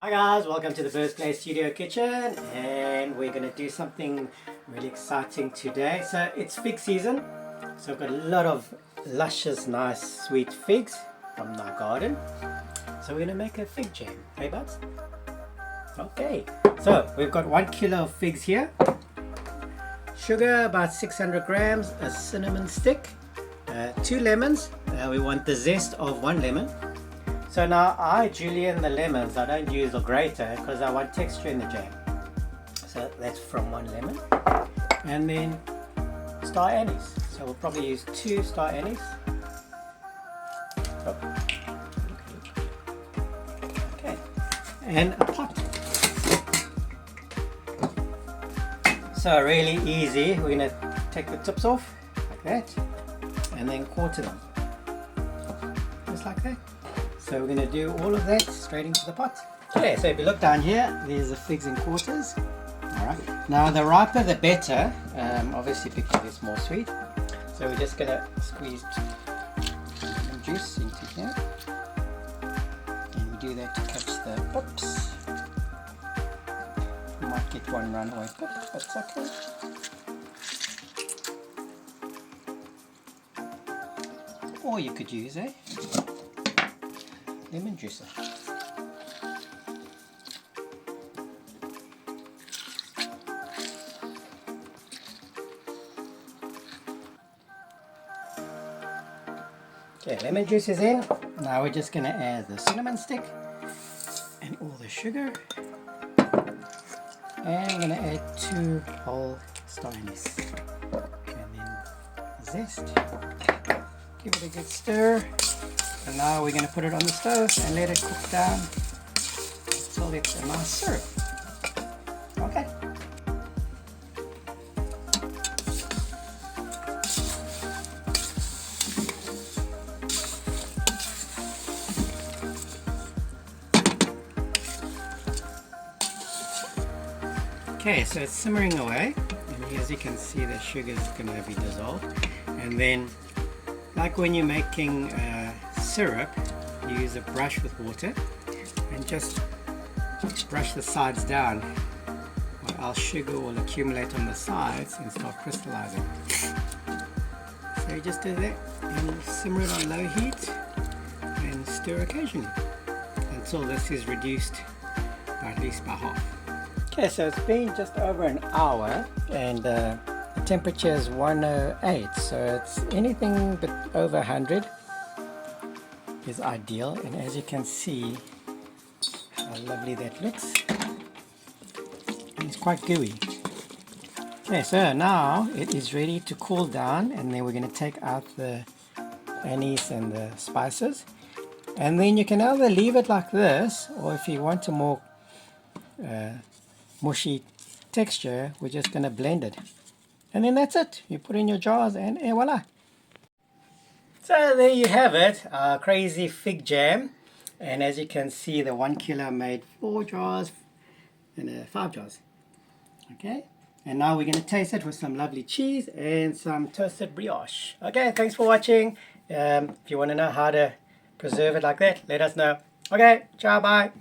Hi guys, welcome to the Birthplace Studio Kitchen, and we're going to do something really exciting today. So it's fig season, so I've got a lot of luscious, nice, sweet figs from our garden. So we're going to make a fig jam, hey buds? Okay, so we've got 1 kilo of figs here, sugar about 600 grams, a cinnamon stick, 2 lemons, we want the zest of 1 lemon. So now I julienne the lemons. I don't use a grater because I want texture in the jam. So that's from 1 lemon. And then star anise. So we'll probably use 2 star anise. Oh. Okay. And a pot. So really easy. We're going to take the tips off like that and then quarter them. Just like that. So we're going to do all of that straight into the pot. Okay, so if you look down here, there's the figs in quarters. Alright, now the riper the better, obviously because it's more sweet. So we're just going to squeeze lemon juice into here. And we do that to catch the pips. You might get one runaway pip, but it's okay. Or you could use lemon juicer. Okay, lemon juice is in. Now we're just going to add the cinnamon stick and all the sugar. And I'm going to add 2 whole star anise. And then zest. Give it a good stir. And now we're going to put it on the stove and let it cook down until it's a nice syrup. Okay. Okay, so it's simmering away, and as you can see the sugar is going to be dissolved. And then, like when you're making syrup, you use a brush with water and just brush the sides down, or else sugar will accumulate on the sides and start crystallizing. So you just do that and simmer it on low heat and stir occasionally until this is reduced by at least by half. Okay, so it's been just over an hour and the temperature is 108, so it's anything but over 100 is ideal. And as you can see how lovely that looks, it's quite gooey. Okay, so now it is ready to cool down, and then we're going to take out the anise and the spices, and then you can either leave it like this, or if you want a more mushy texture, we're just going to blend it, and then that's it. You put in your jars and voila. So there you have it, our crazy fig jam. And as you can see, the 1 kilo made 4 jars and 5 jars. Okay, and now we're going to taste it with some lovely cheese and some toasted brioche. Okay, thanks for watching. If you want to know how to preserve it like that, let us know. Okay, ciao, bye.